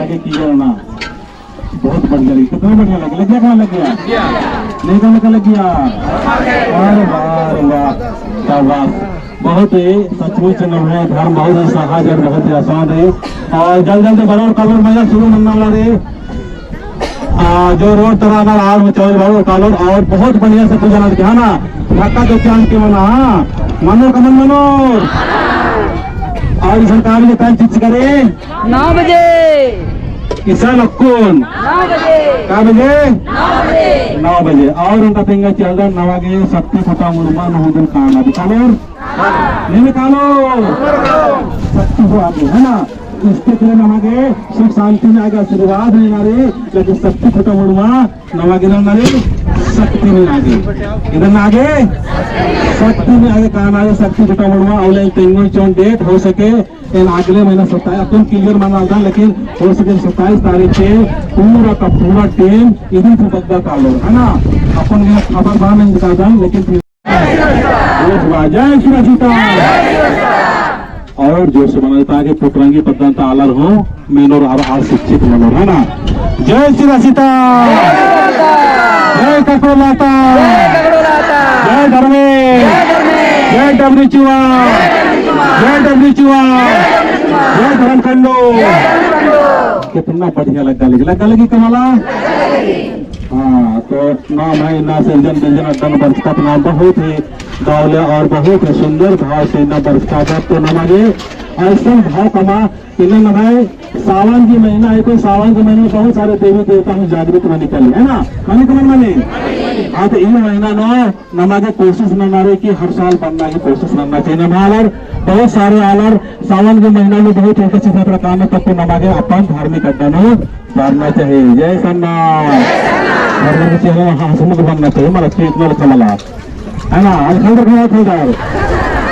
आगे की करना बहुत बढ़िया लगी। कितना बढ़िया लगे, लग गया कहाँ लग गया, नहीं करने का लग गया। अरे वाह वाह क्या बात, बहुत ही सचमुच है धर्म बहुत ही सहज और बहुत ही आसान है। और जल्द जल्द बड़ा कलर मजा शुरू मनना वाला रे जो रोड तरह आर में चौल बड़ो कलर और बहुत बढ़िया से पूजा लगे है ना। धक्का दो चांद के मना मनो कमन मनो और सरकार के टाइम फिक्स करे 9 बजे किसान अक्कून 9 बजे क्या बजे 9 बजे और उनका तेंगा चल रहा नवागे शक्ति फटा मुर्मा नहुदन काना दिखालो नहीं निकालो शक्ति हो आगे है ना। इसके लिए नवागे सुख शांति में आगे आशीर्वाद नहीं ना रे, लेकिन शक्ति फटा मुर्मा नवागे ना रे शक्ति में आगे इधर ना आगे शक्ति में आगे काना आगे शक्ति फटा मुर्मा ऑनलाइन तेंगो चौन डेट हो सके इन अगले महीना 27 अपन क्लियर माना था, लेकिन हो सके 27 तारीख से पूरा का पूरा टीम इधर से बदला कालो है ना। अपन ये खबर बार नहीं दिखा था, लेकिन जय श्री सीता और जो से बनाता के पुटरंगी पद्धत आलर हो मेनोर आर शिक्षित मनोर है ना। जय श्री सीता, जय ककड़ोलाता, जय धर्मे, जय डबरी चुआ, जय डबरी चुआ, जय धर्मखंडो। कितना बढ़िया लगा लगी कमला। हाँ तो नाम है ना सृजन व्यंजन अड्डन बरसता नाम बहुत ही गावले और बहुत ही सुंदर भाव से ना बरसता था। तो नमागे ऐसा भाव कमा इन्हें नमाए सावन की महीना है, तो सावन के महीने में बहुत सारे देवी देवता में जागृत में निकले है ना माने कमन माने। हाँ तो इन महीना नो नमागे कोशिश न मारे कि हर साल बनना की कोशिश करना चाहिए नमालर बहुत सारे आलर सावन के महीना में बहुत अच्छे प्रकार में तब नमागे अपन धार्मिक अड्डा में बनना चाहिए। जय सन्ना हंसमुख बनना चाहिए मला इतना कमला है ना। अलखंडर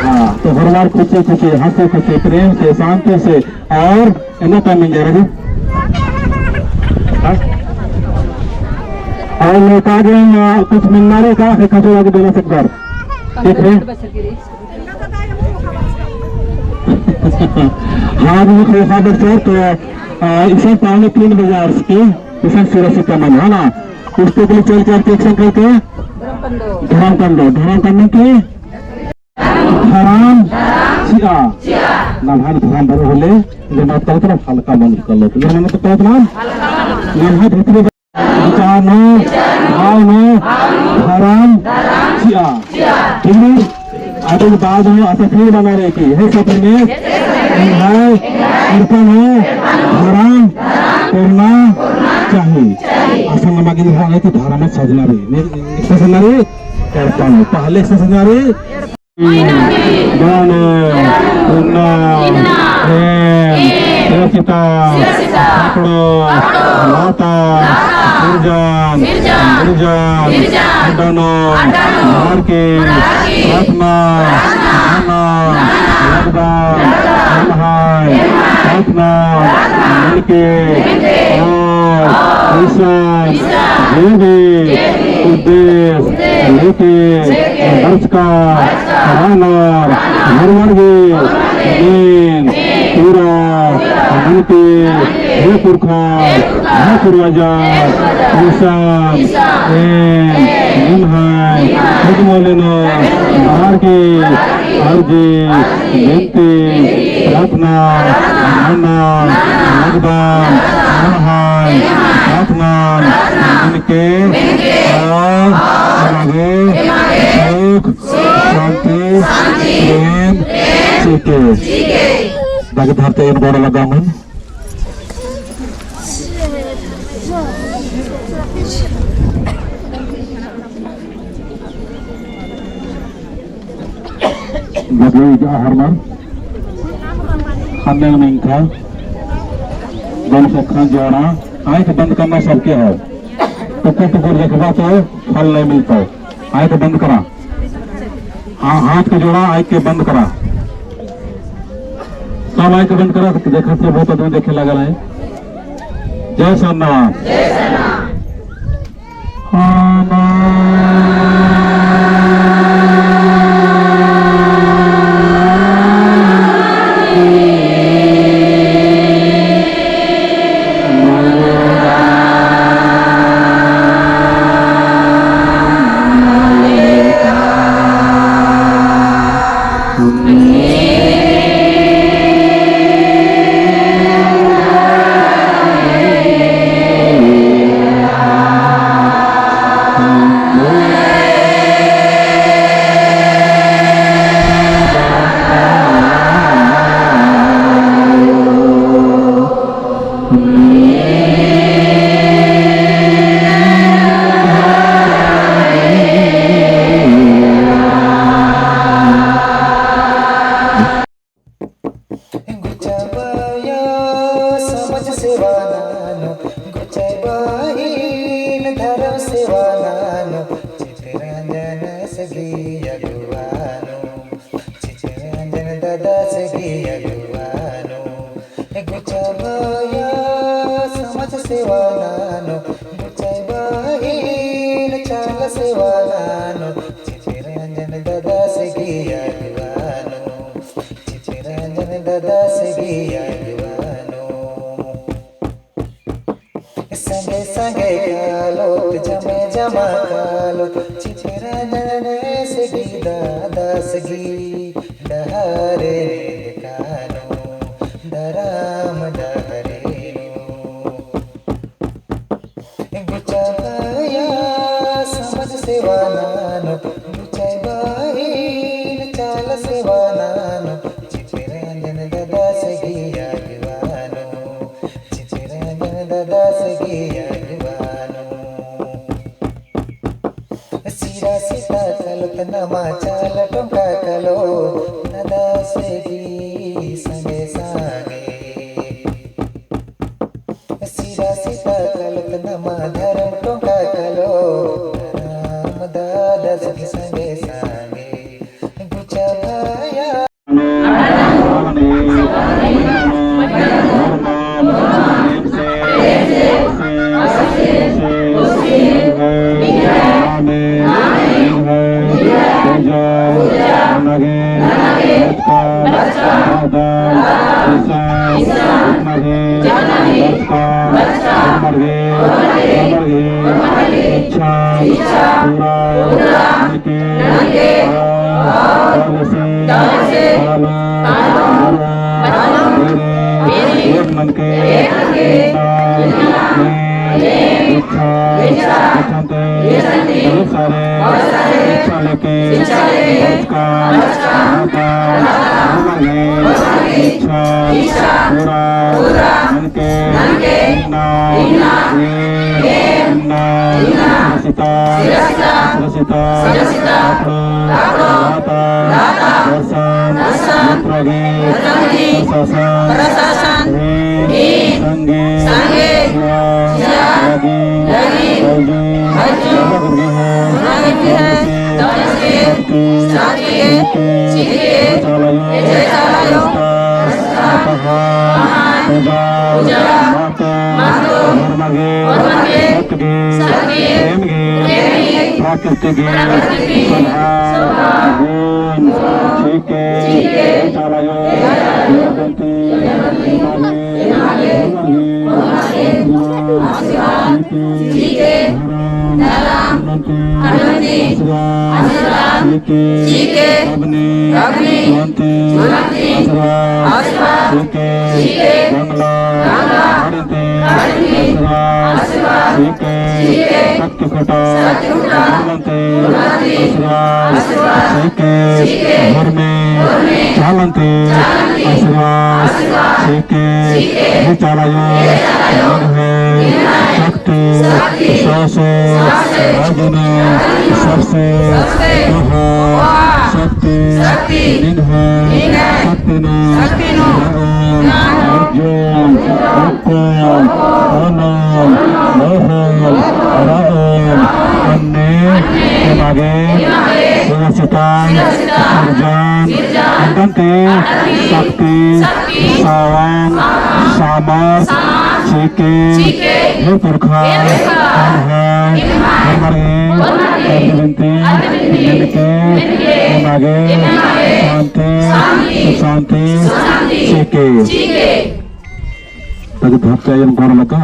हाँ तो हर बार खुशी खुशी हंसे खुशी प्रेम से शांति से और इतना टाइम मिल जाएगा और नेता कुछ मिलना का खचोड़ा के देना सकता ठीक है। हाँ मुझे तो इसे 3:30 बजे की इसे सुरक्षित मन है ना। उसके लिए चल चल एक्शन करके धर्म करने के धर्म सिया ना भान धर्म भर होले जो बात करते ना हल्का मन कर लो ये मैंने तो कहत ना यहाँ भीतर विचार नो भाव नो धर्म सिया ठीक है। आज बाद में ऐसा फिर बना रहे कि है सब में है कीर्तन हो धर्म करना चाहिए। असल नमागे है कि धारा में सजना रे सजना रे कीर्तन पहले से सजना रे गानो पुन्ना सीता पकड़ो लाता निर्जन अड्डानो मार के प्रार्थना लगदान नमहाय प्रार्थना मिलके और मिशन जो भी उद्देश्य लेके दर्श का रानर हरवर्गे दिन पूरा मिलके हे पुरखा हे पूर्वजा मिशन निम्हाय खुदमोलेनो बाहर के अर्जी विनती प्रार्थना मानना लगदान नमहाय प्रार्थना मिलके और आगे सुख शांति प्रेम सीखे बाकी धरते इन बड़ा लगा मन बदली हरमान खाने में था बन सखा जोड़ा आंख बंद करना सबके है टुकुर टुकुर देखा तो फल नहीं मिलता। आंख बंद करा, हाँ हाथ को जोड़ा आंख के बंद करा, सब आंख बंद करा देखा तो बहुत आदमी देखे लगा है। जय सोमनाथ गुचाबाया समाज सेवा नानो गुचाबाईन धर्म सेवा नानो चित्ररंजन सगी अगुवानो चित्ररंजन दादा सगी अगुवानो गुचाबाया समाज सेवा नानो गुचाबाईन चाल सेवा नानो चित्ररंजन दादा सगी अगुवानो चित्ररंजन दादा सगी अगुवानो संगे संगे कालो जमे जमा कालो चित्ररंजन सगी दादा सगी डहारे कानो दराम डहरेनो गुचाबाया समाज सेवा नानो गुचाबाईन चाल सेवा नानो चित्ररंजन दादा सगी अगुवानो चित्ररंजन दादा सगी अगुवानो सीरा सीता कलो तनमा चाल टोंका कलो दादा सगी संगे संगे सीरा सीता कलो तनमा धर्म टोंका कलो राम दादा सगी संगे संगे गुचाबाया Tadi bahasa yang korlaka